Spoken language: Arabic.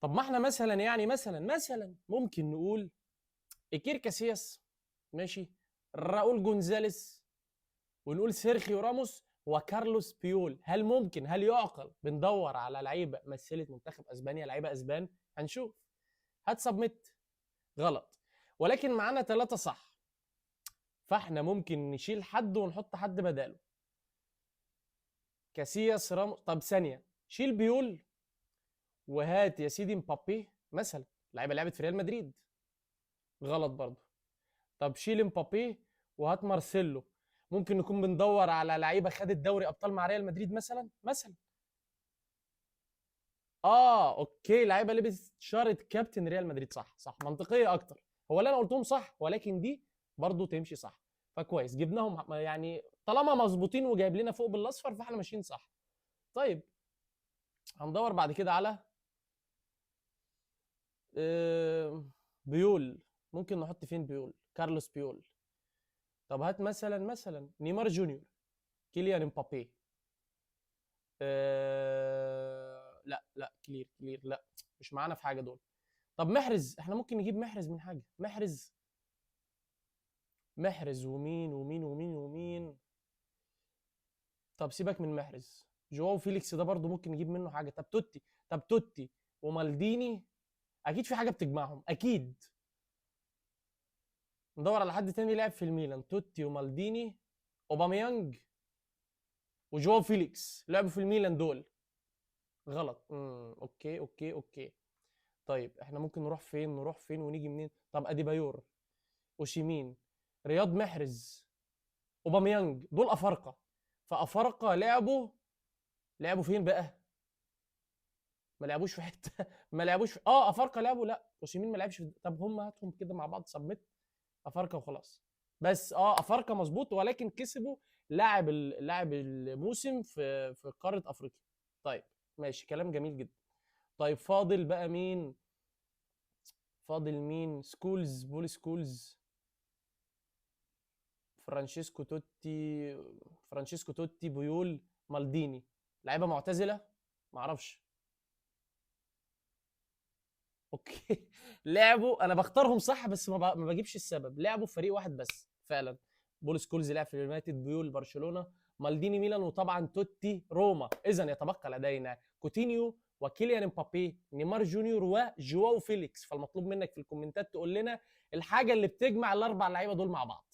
طب ما احنا مثلا يعني مثلا ممكن نقول ايكير كاسياس، ماشي، راؤول جونزاليس، ونقول سيرخيو راموس وكارلوس بيول. هل يعقل بندور على لعيبه مثلت منتخب اسبانيا، لعيبه اسبان؟ هنشوف. هتسبمت. غلط. ولكن معانا ثلاثة صح، فاحنا ممكن نشيل حد ونحط حد بداله. كاسياس، راموس. طب ثانيه، شيل بيول وهات يا سيدي مبابي مثلا، لعيبه لعبت في ريال مدريد. غلط برضه. طب شيل مبابي وهات مارسيلو. ممكن نكون بندور على لعيبه خدت دوري ابطال مع ريال مدريد مثلا. اوكي، لعيبه لبست شاره كابتن ريال مدريد. صح منطقيه اكتر. هو اللي انا قلتهم صح، ولكن دي برضه تمشي صح. فكويس جبناهم، يعني طالما مظبوطين وجايب لنا فوق بالاصفر فاحنا ماشيين صح. طيب هندور بعد كده على بيول. ممكن نحط فين بيول؟ كارلوس بيول. طب هات مثلا نيمار جونيور، كيليان امبابي. لا كلير لا، مش معانا في حاجه دول. طب محرز، احنا ممكن نجيب محرز من حاجه. محرز ومين. طب سيبك من محرز. جواو فيليكس ده برضو ممكن نجيب منه حاجه. طب توتي ومالديني، اكيد في حاجه بتجمعهم اكيد. ندور على حد تاني لعب في الميلان. توتي ومالديني، اوباميانج وجواو فيليكس لعبوا في الميلان دول. غلط. اوكي. طيب احنا ممكن نروح فين ونيجي منين؟ طب اديبايور، اوشيمين، رياض محرز، اوباميانج، دول افارقه. فافارقه لعبوا فين بقى؟ ما لعبوش في حته ما لعبوش في... افارقه لعبوا. لا اوشيمين ما لعبش في... طب هم هاتهم كده مع بعض سبميت. افارقه وخلاص. بس افارقه مظبوط، ولكن كسبوا لاعب الموسم في قاره افريقيا. طيب ماشي، كلام جميل جدا. طيب فاضل مين؟ بول سكولز، فرانشيسكو توتي، بيول، مالديني. لعيبه معتزله؟ معرفش. اوكي لعبوا، انا بختارهم صح بس ما بجيبش السبب. لعبوا في فريق واحد بس فعلا. بول سكولز لعب في اليونايتد، بيول برشلونه، مالديني ميلان، وطبعا توتي روما. اذا يتبقى لدينا كوتينيو وكيليان امبابي، نيمار جونيور وجواو فيليكس. فالمطلوب منك في الكومنتات تقول لنا الحاجه اللي بتجمع الاربع لعيبه دول مع بعض.